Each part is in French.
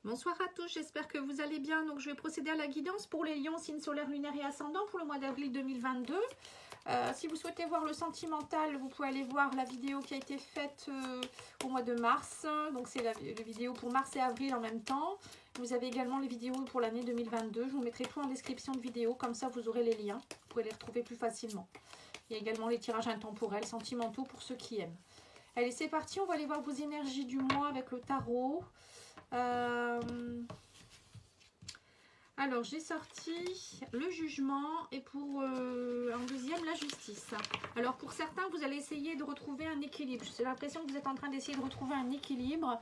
Bonsoir à tous, j'espère que vous allez bien. Donc je vais procéder à la guidance pour les lions, signe solaire, lunaire et ascendant pour le mois d'avril 2022. Si vous souhaitez voir le sentimental, vous pouvez aller voir la vidéo qui a été faite au mois de mars. Donc c'est la vidéo pour mars et avril en même temps. Vous avez également les vidéos pour l'année 2022. Je vous mettrai tout en description de vidéo, comme ça vous aurez les liens. Vous pourrez les retrouver plus facilement. Il y a également les tirages intemporels, sentimentaux pour ceux qui aiment. Allez, c'est parti, on va aller voir vos énergies du mois avec le tarot. Alors, j'ai sorti le jugement et pour en deuxième, la justice. Alors, pour certains, vous allez essayer de retrouver un équilibre. J'ai l'impression que vous êtes en train d'essayer de retrouver un équilibre.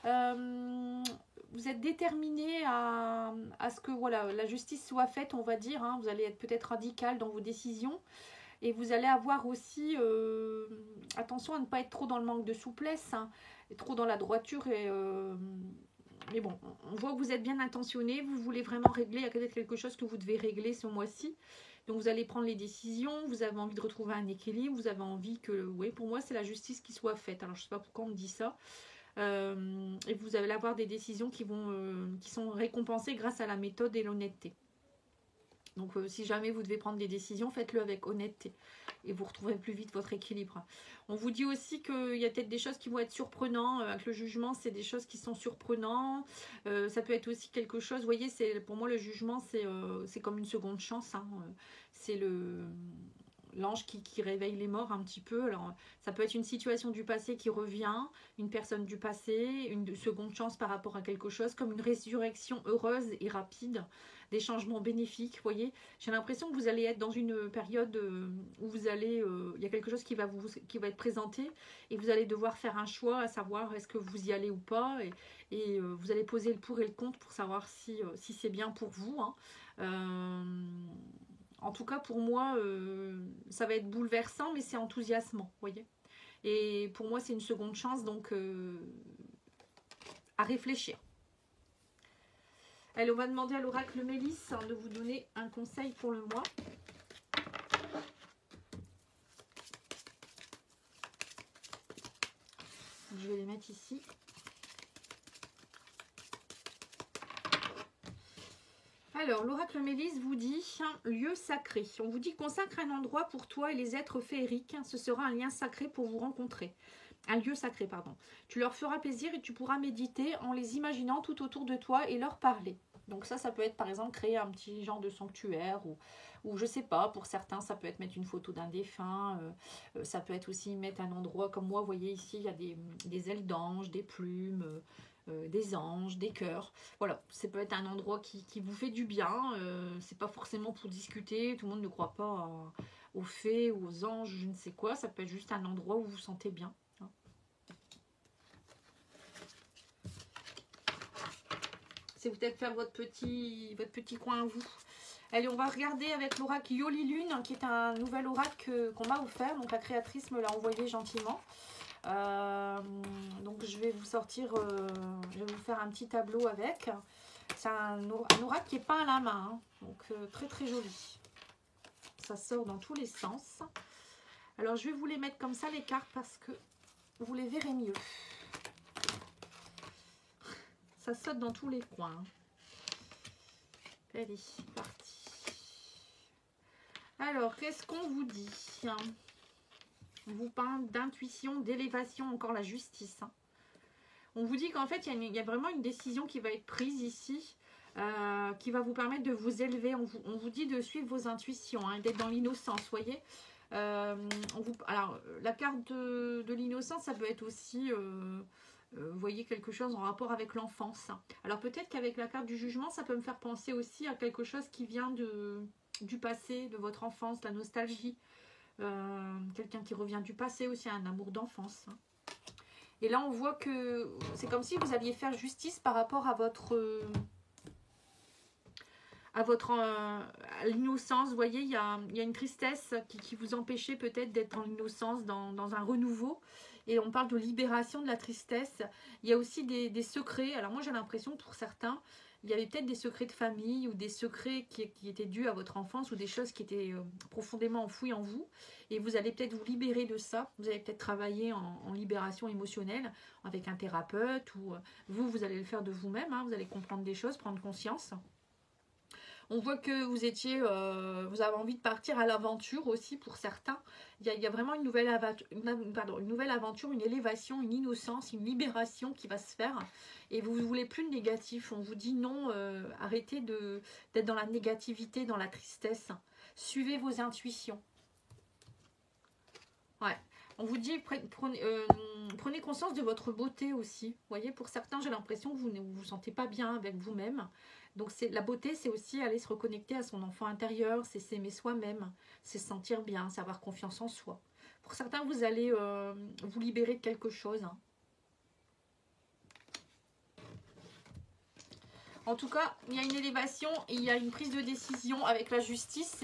Vous êtes déterminé à ce que voilà, la justice soit faite, on va dire. Hein. Vous allez être peut-être radical dans vos décisions. Et vous allez avoir aussi attention à ne pas être trop dans le manque de souplesse, hein, et trop dans la droiture. Mais bon, on voit que vous êtes bien intentionné, vous voulez vraiment régler, il y a peut-être quelque chose que vous devez régler ce mois-ci. Donc vous allez prendre les décisions, vous avez envie de retrouver un équilibre, vous avez envie que, oui, pour moi c'est la justice qui soit faite. Alors je ne sais pas pourquoi on me dit ça. Et vous allez avoir des décisions qui sont récompensées grâce à la méthode et l'honnêteté. Donc si jamais vous devez prendre des décisions, faites-le avec honnêteté et vous retrouverez plus vite votre équilibre. On vous dit aussi qu'il y a peut-être des choses qui vont être surprenantes. Avec le jugement, c'est des choses qui sont surprenantes. Ça peut être aussi quelque chose, vous voyez, pour moi le jugement, c'est comme une seconde chance. Hein. C'est l'ange qui réveille les morts un petit peu. Alors, ça peut être une situation du passé qui revient, une personne du passé, une seconde chance par rapport à quelque chose, comme une résurrection heureuse et rapide, des changements bénéfiques, vous voyez. J'ai l'impression que vous allez être dans une période où vous allez, il y a quelque chose qui va être présenté et vous allez devoir faire un choix, à savoir est-ce que vous y allez ou pas, et vous allez poser le pour et le contre pour savoir si c'est bien pour vous. Hein. En tout cas, pour moi, ça va être bouleversant, mais c'est enthousiasmant, vous voyez. Et pour moi, c'est une seconde chance, donc à réfléchir. Allez, on va demander à l'oracle Mélisse de vous donner un conseil pour le mois. Je vais les mettre ici. Alors, l'oracle Mélisse vous dit lieu sacré. On vous dit consacre un endroit pour toi et les êtres féeriques. Ce sera un lien sacré pour vous rencontrer. Un lieu sacré, pardon. Tu leur feras plaisir et tu pourras méditer en les imaginant tout autour de toi et leur parler. Donc ça peut être par exemple créer un petit genre de sanctuaire ou je sais pas, pour certains ça peut être mettre une photo d'un défunt, ça peut être aussi mettre un endroit comme moi, vous voyez ici il y a des ailes d'ange, des plumes, des anges, des cœurs. Voilà, ça peut être un endroit qui vous fait du bien, c'est pas forcément pour discuter, tout le monde ne croit pas aux fées ou aux anges, je ne sais quoi, ça peut être juste un endroit où vous vous sentez bien. C'est peut-être faire votre petit coin à vous. Allez, on va regarder avec l'oracle Yoli Lune, qui est un nouvel oracle qu'on m'a offert. Donc la créatrice me l'a envoyé gentiment. Donc je vais vous sortir, je vais vous faire un petit tableau avec. C'est un oracle qui est peint à la main, hein. Donc très très joli. Ça sort dans tous les sens. Alors je vais vous les mettre comme ça les cartes parce que vous les verrez mieux. Ça saute dans tous les coins. Allez, parti. Alors, qu'est-ce qu'on vous dit? On vous parle d'intuition, d'élévation, encore la justice. On vous dit qu'en fait, il y a vraiment une décision qui va être prise ici, qui va vous permettre de vous élever. On vous dit de suivre vos intuitions, hein, d'être dans l'innocence, vous voyez. Alors, la carte de l'innocence, ça peut être aussi... vous voyez quelque chose en rapport avec l'enfance. Alors peut-être qu'avec la carte du jugement, ça peut me faire penser aussi à quelque chose qui vient du passé, de votre enfance, la nostalgie. Quelqu'un qui revient du passé aussi, un amour d'enfance. Et là, on voit que c'est comme si vous alliez faire justice par rapport à l'innocence. Vous voyez, il y a une tristesse qui vous empêchait peut-être d'être dans l'innocence, dans un renouveau. Et on parle de libération de la tristesse. Il y a aussi des secrets. Alors moi j'ai l'impression que pour certains, il y avait peut-être des secrets de famille ou des secrets qui étaient dus à votre enfance ou des choses qui étaient profondément enfouies en vous. Et vous allez peut-être vous libérer de ça. Vous allez peut-être travailler en libération émotionnelle avec un thérapeute ou vous allez le faire de vous-même. Hein. Vous allez comprendre des choses, prendre conscience. On voit que vous avez envie de partir à l'aventure aussi pour certains. Il y a vraiment une nouvelle aventure, une élévation, une innocence, une libération qui va se faire. Et vous ne voulez plus de négatif. On vous dit non, arrêtez d'être dans la négativité, dans la tristesse. Suivez vos intuitions. Ouais. On vous dit, prenez conscience de votre beauté aussi. Vous voyez, pour certains, j'ai l'impression que vous ne vous sentez pas bien avec vous-même. Donc la beauté, c'est aussi aller se reconnecter à son enfant intérieur, c'est s'aimer soi-même, c'est se sentir bien, c'est avoir confiance en soi. Pour certains, vous allez vous libérer de quelque chose. Hein. En tout cas, il y a une élévation et il y a une prise de décision avec la justice.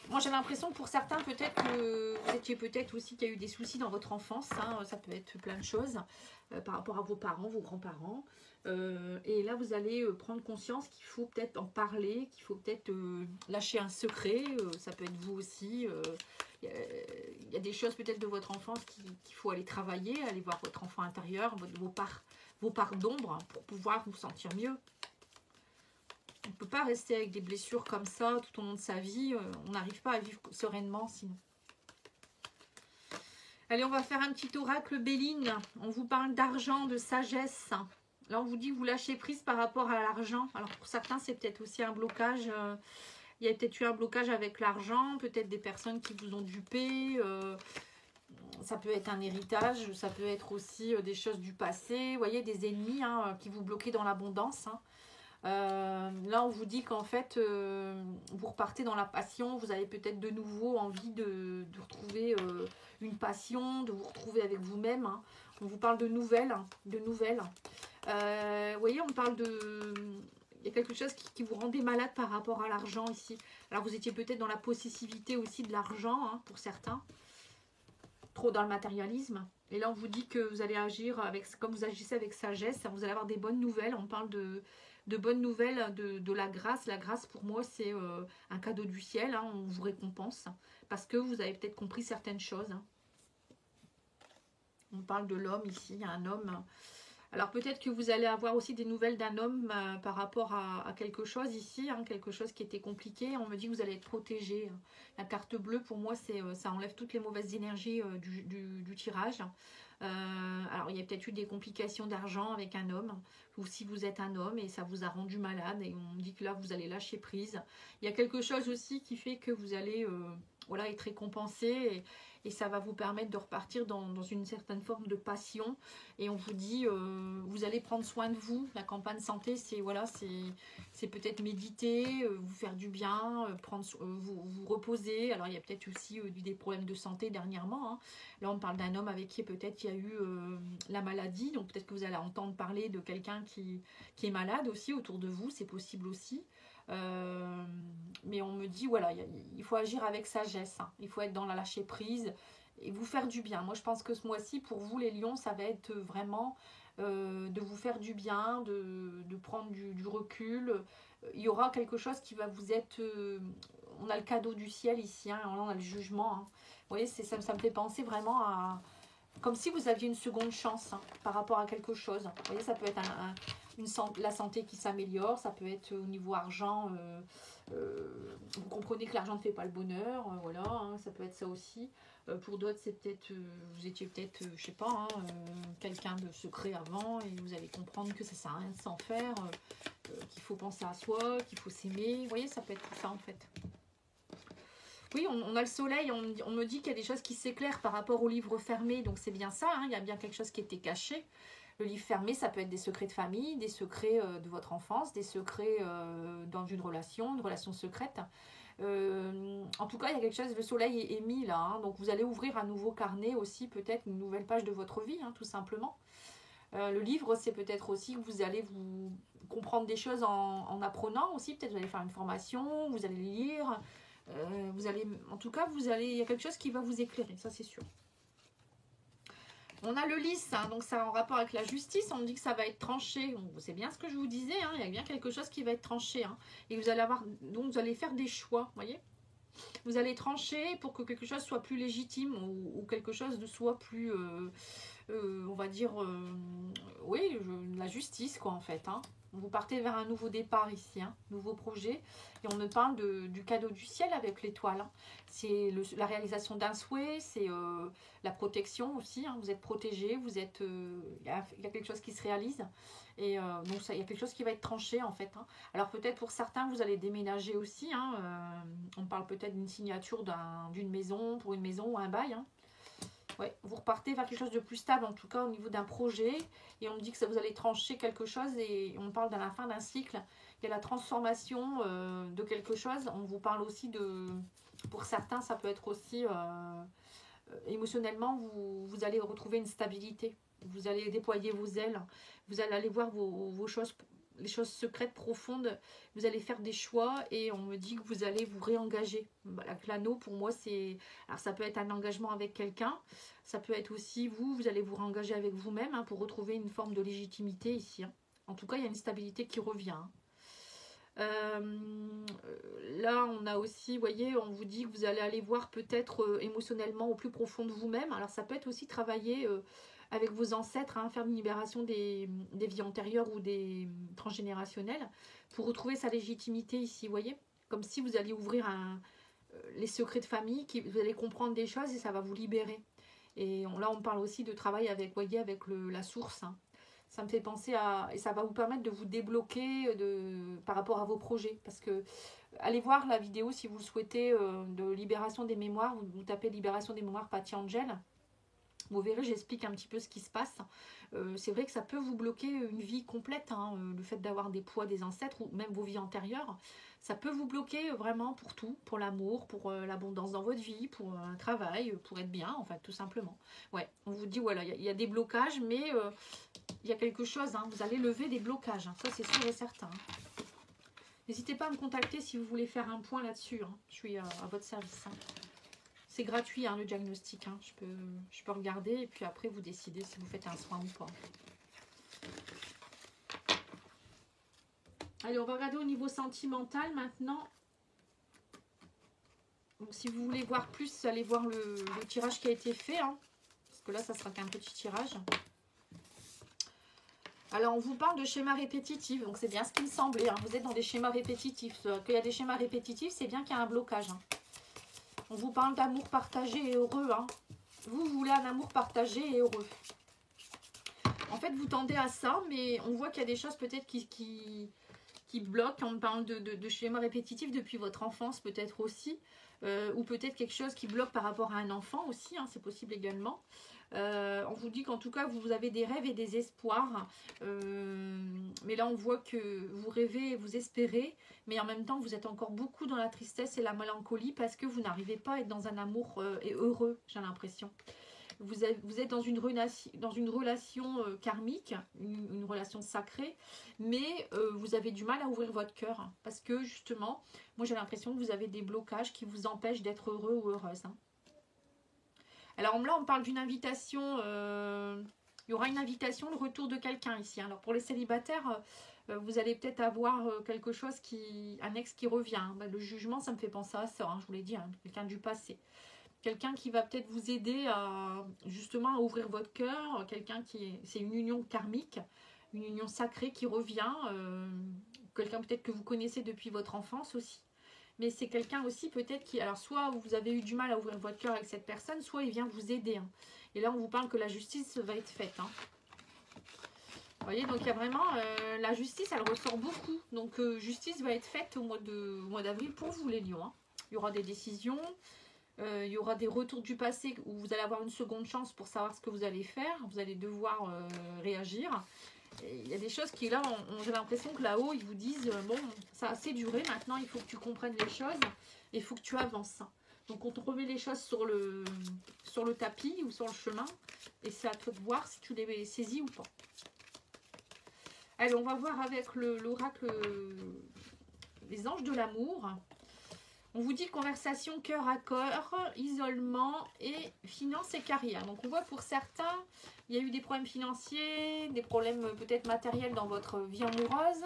Moi, j'ai l'impression que pour certains, peut-être que vous étiez peut-être aussi qu'il y a eu des soucis dans votre enfance. Hein, ça peut être plein de choses par rapport à vos parents, vos grands-parents. Et là, vous allez prendre conscience qu'il faut peut-être en parler, qu'il faut peut-être lâcher un secret. Ça peut être vous aussi. Il y a des choses peut-être de votre enfance qu'il faut aller travailler, aller voir votre enfant intérieur, vos parts d'ombre pour pouvoir vous sentir mieux. On ne peut pas rester avec des blessures comme ça tout au long de sa vie. On n'arrive pas à vivre sereinement sinon. Allez, on va faire un petit oracle Béline. On vous parle d'argent, de sagesse. Là, on vous dit que vous lâchez prise par rapport à l'argent. Alors, pour certains, c'est peut-être aussi un blocage. Il y a peut-être eu un blocage avec l'argent. Peut-être des personnes qui vous ont dupé. Ça peut être un héritage. Ça peut être aussi des choses du passé. Vous voyez, des ennemis qui vous bloquaient dans l'abondance. Là, on vous dit qu'en fait, vous repartez dans la passion. Vous avez peut-être de nouveau envie de retrouver une passion, de vous retrouver avec vous-même. Hein. On vous parle de nouvelles. Vous voyez, on parle de... Il y a quelque chose qui vous rendait malade par rapport à l'argent ici. Alors, vous étiez peut-être dans la possessivité aussi de l'argent, hein, pour certains. Trop dans le matérialisme. Et là, on vous dit que vous allez agir comme vous agissez avec sagesse. Vous allez avoir des bonnes nouvelles. On parle de bonnes nouvelles, de la grâce. La grâce, pour moi, c'est un cadeau du ciel. Hein, on vous récompense parce que vous avez peut-être compris certaines choses. Hein. On parle de l'homme ici. Il y a un homme. Alors, peut-être que vous allez avoir aussi des nouvelles d'un homme par rapport à quelque chose ici. Hein, quelque chose qui était compliqué. On me dit que vous allez être protégé. La carte bleue, pour moi, ça enlève toutes les mauvaises énergies du tirage. Alors, il y a peut-être eu des complications d'argent avec un homme, ou si vous êtes un homme et ça vous a rendu malade, et on me dit que là, vous allez lâcher prise. Il y a quelque chose aussi qui fait que vous allez être récompensé, et ça va vous permettre de repartir dans une certaine forme de passion. Et on vous dit, vous allez prendre soin de vous. La campagne santé, c'est peut-être méditer, vous faire du bien, vous reposer. Alors, il y a peut-être aussi des problèmes de santé dernièrement. Hein. Là, on parle d'un homme avec qui peut-être il y a eu la maladie. Donc, peut-être que vous allez entendre parler de quelqu'un qui est malade aussi autour de vous. C'est possible aussi. Mais on me dit, voilà, il faut agir avec sagesse. Hein. Il faut être dans la lâcher prise et vous faire du bien. Moi, je pense que ce mois-ci, pour vous, les lions, ça va être vraiment de vous faire du bien, de prendre du recul. Il y aura quelque chose qui va vous être... on a le cadeau du ciel ici, hein, on a le jugement. Hein. Vous voyez, ça me fait penser vraiment à... Comme si vous aviez une seconde chance hein, par rapport à quelque chose. Vous voyez, ça peut être la santé qui s'améliore, ça peut être au niveau argent. Vous comprenez que l'argent ne fait pas le bonheur, voilà, hein, ça peut être ça aussi. Pour d'autres, c'est peut-être, vous étiez peut-être, je sais pas, hein, quelqu'un de secret avant et vous allez comprendre que ça sert à rien de s'en faire, qu'il faut penser à soi, qu'il faut s'aimer. Vous voyez, ça peut être tout ça en fait. Oui, on a le soleil, on me dit qu'il y a des choses qui s'éclairent par rapport au livre fermé, donc c'est bien ça, hein, il y a bien quelque chose qui était caché. Le livre fermé, ça peut être des secrets de famille, des secrets de votre enfance, des secrets dans une relation secrète. En tout cas, il y a quelque chose, le soleil est mis là, hein, donc vous allez ouvrir un nouveau carnet aussi, peut-être une nouvelle page de votre vie, hein, tout simplement. Le livre, c'est peut-être aussi que vous allez vous comprendre des choses en apprenant aussi, peut-être vous allez faire une formation, vous allez lire... il y a quelque chose qui va vous éclairer, ça c'est sûr. On a le lys, hein, donc ça en rapport avec la justice, on me dit que ça va être tranché. C'est bien ce que je vous disais, hein, il y a bien quelque chose qui va être tranché. Hein, et vous allez avoir, donc vous allez faire des choix, vous voyez. Vous allez trancher pour que quelque chose soit plus légitime ou quelque chose de soit plus, on va dire, oui, la justice quoi en fait. Hein. Vous partez vers un nouveau départ ici, hein, nouveau projet. Et on me parle du cadeau du ciel avec l'étoile. Hein. C'est la réalisation d'un souhait, c'est la protection aussi. Hein. Vous êtes protégé, vous êtes, y a quelque chose qui se réalise. Et donc il y a quelque chose qui va être tranché en fait. Hein. Alors peut-être pour certains, vous allez déménager aussi. Hein. On parle peut-être d'une signature d'une maison, pour une maison ou un bail. Hein. Ouais, vous repartez vers quelque chose de plus stable, en tout cas au niveau d'un projet. Et on me dit que ça, vous allez trancher quelque chose et on parle de la fin d'un cycle. Il y a la transformation de quelque chose. On vous parle aussi de... Pour certains, ça peut être aussi... émotionnellement, vous allez retrouver une stabilité. Vous allez déployer vos ailes. Vous allez aller voir vos choses, les choses secrètes, profondes. Vous allez faire des choix et on me dit que vous allez vous réengager. Avec l'anneau, pour moi, c'est... Alors, ça peut être un engagement avec quelqu'un. Ça peut être aussi vous allez vous réengager avec vous-même hein, pour retrouver une forme de légitimité ici. Hein. En tout cas, il y a une stabilité qui revient. Hein. Là, on a aussi, vous voyez, on vous dit que vous allez aller voir peut-être émotionnellement au plus profond de vous-même. Alors, ça peut être aussi travailler avec vos ancêtres, hein, faire une libération des vies antérieures ou des transgénérationnelles pour retrouver sa légitimité ici, vous voyez. Comme si vous alliez ouvrir les secrets de famille, vous allez comprendre des choses et ça va vous libérer. Et là, on parle aussi de travail avec, voyez, avec la source. Hein. Ça me fait penser à... Et ça va vous permettre de vous débloquer par rapport à vos projets. Parce que, allez voir la vidéo si vous le souhaitez, de libération des mémoires. Vous tapez libération des mémoires Patty Angel. Vous verrez, j'explique un petit peu ce qui se passe. C'est vrai que ça peut vous bloquer une vie complète. Hein, le fait d'avoir des poids des ancêtres ou même vos vies antérieures. Ça peut vous bloquer vraiment pour tout, pour l'amour, pour l'abondance dans votre vie, pour un travail, pour être bien, en fait, tout simplement. Ouais, on vous dit, voilà, il y a des blocages, mais il y a quelque chose, hein, vous allez lever des blocages, hein, ça c'est sûr et certain. N'hésitez pas à me contacter si vous voulez faire un point là-dessus, hein, je suis à votre service. Hein. C'est gratuit, hein, le diagnostic, hein, je peux regarder et puis après vous décidez si vous faites un soin ou pas. Allez, on va regarder au niveau sentimental maintenant. Donc, si vous voulez voir plus, allez voir le tirage qui a été fait. Hein, parce que là, ça sera qu'un petit tirage. Alors, on vous parle de schémas répétitifs. Donc, c'est bien ce qui me semblait. Hein, vous êtes dans des schémas répétitifs. Qu'il y a des schémas répétitifs, c'est bien qu'il y a un blocage. Hein. On vous parle d'amour partagé et heureux. Hein. Vous voulez un amour partagé et heureux. En fait, vous tendez à ça, mais on voit qu'il y a des choses peut-être qui bloquent. On parle de schémas répétitifs depuis votre enfance peut-être aussi. Ou peut-être quelque chose qui bloque par rapport à un enfant aussi. Hein, c'est possible également. On vous dit qu'en tout cas, vous avez des rêves et des espoirs. Mais là, on voit que vous rêvez et vous espérez. Mais en même temps, vous êtes encore beaucoup dans la tristesse et la mélancolie parce que vous n'arrivez pas à être dans un amour heureux, j'ai l'impression. Vous êtes dans une relation karmique, une relation sacrée, mais vous avez du mal à ouvrir votre cœur. Parce que justement, moi j'ai l'impression que vous avez des blocages qui vous empêchent d'être heureux ou heureuse. Hein. Alors là, on parle d'une invitation, il y aura une invitation, le retour de quelqu'un ici. Alors pour les célibataires, vous allez peut-être avoir quelque chose un ex qui revient. Le jugement, ça me fait penser à ça, hein, je vous l'ai dit, hein, quelqu'un du passé. Quelqu'un qui va peut-être vous aider à justement à ouvrir votre cœur, c'est une union karmique, une union sacrée qui revient, quelqu'un peut-être que vous connaissez depuis votre enfance aussi. Mais c'est quelqu'un aussi peut-être qui... Alors soit vous avez eu du mal à ouvrir votre cœur avec cette personne, soit il vient vous aider. Hein. Et là on vous parle que la justice va être faite. Hein. Vous voyez, donc il y a vraiment... la justice, elle ressort beaucoup. Donc justice va être faite au mois d'avril pour vous les lions. Hein. Il y aura des décisions, il y aura des retours du passé où vous allez avoir une seconde chance pour savoir ce que vous allez faire. Vous allez devoir réagir. Il y a des choses qui, là, j'ai l'impression que là-haut, ils vous disent, bon, ça a assez duré, maintenant, il faut que tu comprennes les choses, et il faut que tu avances. Donc, on te remet les choses sur le tapis ou sur le chemin, et c'est à toi de voir si tu les saisis ou pas. Allez, on va voir avec l'oracle, les anges de l'amour. On vous dit conversation cœur à cœur, isolement et finance et carrière. Donc on voit pour certains, il y a eu des problèmes financiers, des problèmes peut-être matériels dans votre vie amoureuse.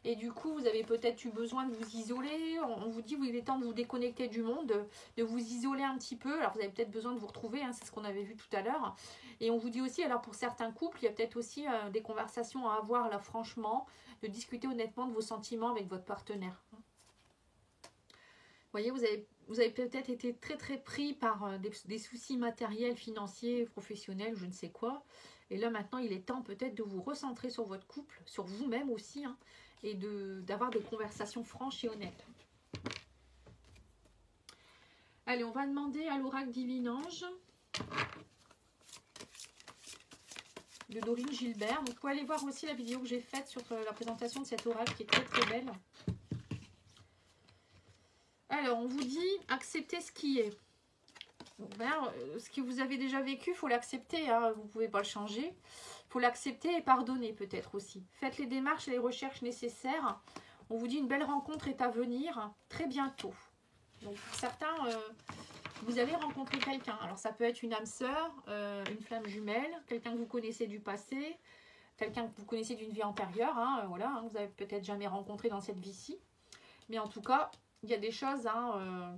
Et du coup, vous avez peut-être eu besoin de vous isoler. On vous dit qu'il est temps de vous déconnecter du monde, de vous isoler un petit peu. Alors, vous avez peut-être besoin de vous retrouver, hein, c'est ce qu'on avait vu tout à l'heure. Et on vous dit aussi, alors pour certains couples, il y a peut-être aussi des conversations à avoir là, franchement, de discuter honnêtement de vos sentiments avec votre partenaire. Vous voyez, vous avez peut-être été très très pris par des soucis matériels, financiers, professionnels, je ne sais quoi. Et là, maintenant, il est temps peut-être de vous recentrer sur votre couple, sur vous-même aussi, hein, et d'avoir des conversations franches et honnêtes. Allez, on va demander à l'oracle Divine Ange de Dorine Gilbert. Donc, vous pouvez aller voir aussi la vidéo que j'ai faite sur la présentation de cet oracle qui est très très belle. Alors, on vous dit accepter ce qui est. Bon, ben, ce que vous avez déjà vécu, il faut l'accepter, hein, vous ne pouvez pas le changer. Il faut l'accepter et pardonner peut-être aussi. Faites les démarches et les recherches nécessaires. On vous dit une belle rencontre est à venir très bientôt. Donc pour certains, vous allez rencontrer quelqu'un. Alors ça peut être une âme sœur, une flamme jumelle, quelqu'un que vous connaissez du passé, quelqu'un que vous connaissez d'une vie antérieure. Hein, voilà, hein, vous n'avez peut-être jamais rencontré dans cette vie-ci. Mais en tout cas, il y a des choses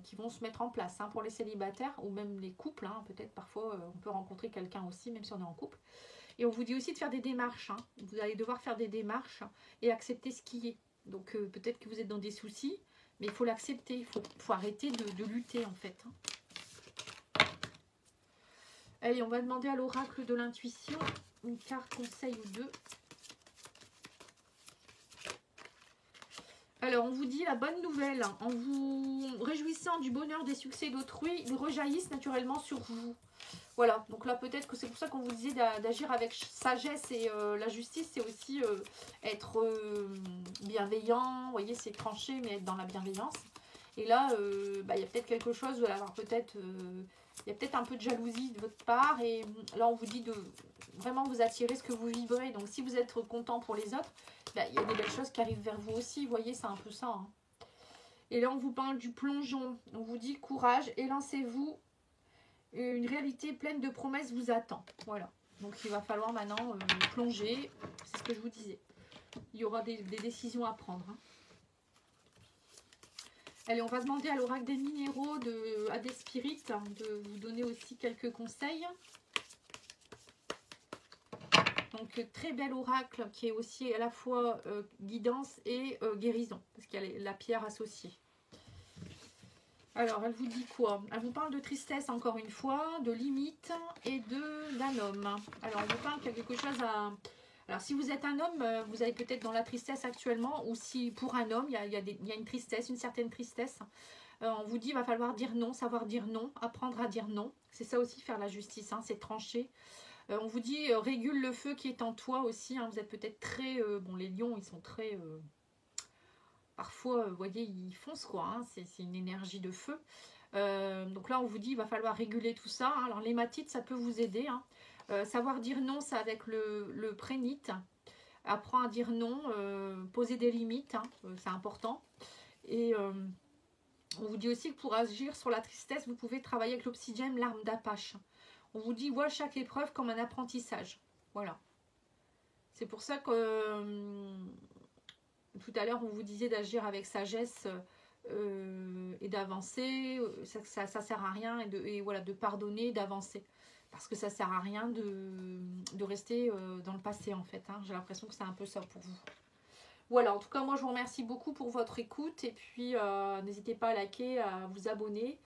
qui vont se mettre en place pour les célibataires ou même les couples. Peut-être parfois on peut rencontrer quelqu'un aussi, même si on est en couple. Et on vous dit aussi de faire des démarches. Vous allez devoir faire des démarches et accepter ce qui est. Donc peut-être que vous êtes dans des soucis, mais il faut l'accepter. Il faut arrêter de lutter en fait. Allez, on va demander à l'oracle de l'intuition une carte conseil ou deux. Alors, on vous dit la bonne nouvelle, en vous réjouissant du bonheur des succès d'autrui, ils rejaillissent naturellement sur vous. Voilà, donc là peut-être que c'est pour ça qu'on vous disait d'agir avec sagesse et la justice, c'est aussi être bienveillant, vous voyez, c'est tranché, mais être dans la bienveillance. Et là, il y a peut-être quelque chose, il y a peut-être un peu de jalousie de votre part, et là on vous dit de vraiment vous attirer ce que vous vibrez. Donc si vous êtes content pour les autres, il y a des belles choses qui arrivent vers vous aussi, vous voyez, c'est un peu ça. Et là on vous parle du plongeon, on vous dit courage, élancez-vous, une réalité pleine de promesses vous attend. Voilà, donc il va falloir maintenant plonger, c'est ce que je vous disais. Il y aura des décisions à prendre. Allez, on va demander à l'oracle des minéraux, à des spirites, de vous donner aussi quelques conseils. Donc, très bel oracle qui est aussi à la fois guidance et guérison, parce qu'il y a la pierre associée. Alors, elle vous dit quoi? Elle vous parle de tristesse encore une fois, de limites et d'un homme. Alors, elle vous parle qu'il y a quelque chose à... Alors, si vous êtes un homme, vous avez peut-être dans la tristesse actuellement, ou si pour un homme, il y a une tristesse, une certaine tristesse. On vous dit, il va falloir dire non, savoir dire non, apprendre à dire non. C'est ça aussi, faire la justice, c'est trancher. On vous dit, régule le feu qui est en toi aussi. Vous êtes peut-être très... les lions, ils sont très... parfois, vous voyez, ils foncent, quoi. C'est une énergie de feu. Donc là, on vous dit, il va falloir réguler tout ça. Alors, l'hématite, ça peut vous aider. Savoir dire non, c'est avec le prénite. Apprends à dire non, poser des limites, c'est important. Et on vous dit aussi que pour agir sur la tristesse, vous pouvez travailler avec l'obsidienne, l'arme d'Apache. On vous dit, vois chaque épreuve comme un apprentissage. Voilà. C'est pour ça que tout à l'heure, on vous disait d'agir avec sagesse et d'avancer. Ça sert à rien et voilà, de pardonner, d'avancer. Parce que ça sert à rien de rester dans le passé, en fait. J'ai l'impression que c'est un peu ça pour vous. Voilà, en tout cas, moi, je vous remercie beaucoup pour votre écoute. Et puis, n'hésitez pas à liker, à vous abonner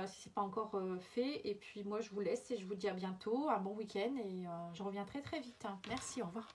si ce n'est pas encore fait. Et puis, moi, je vous laisse et je vous dis à bientôt. Un bon week-end et je reviens très, très vite. Merci, au revoir.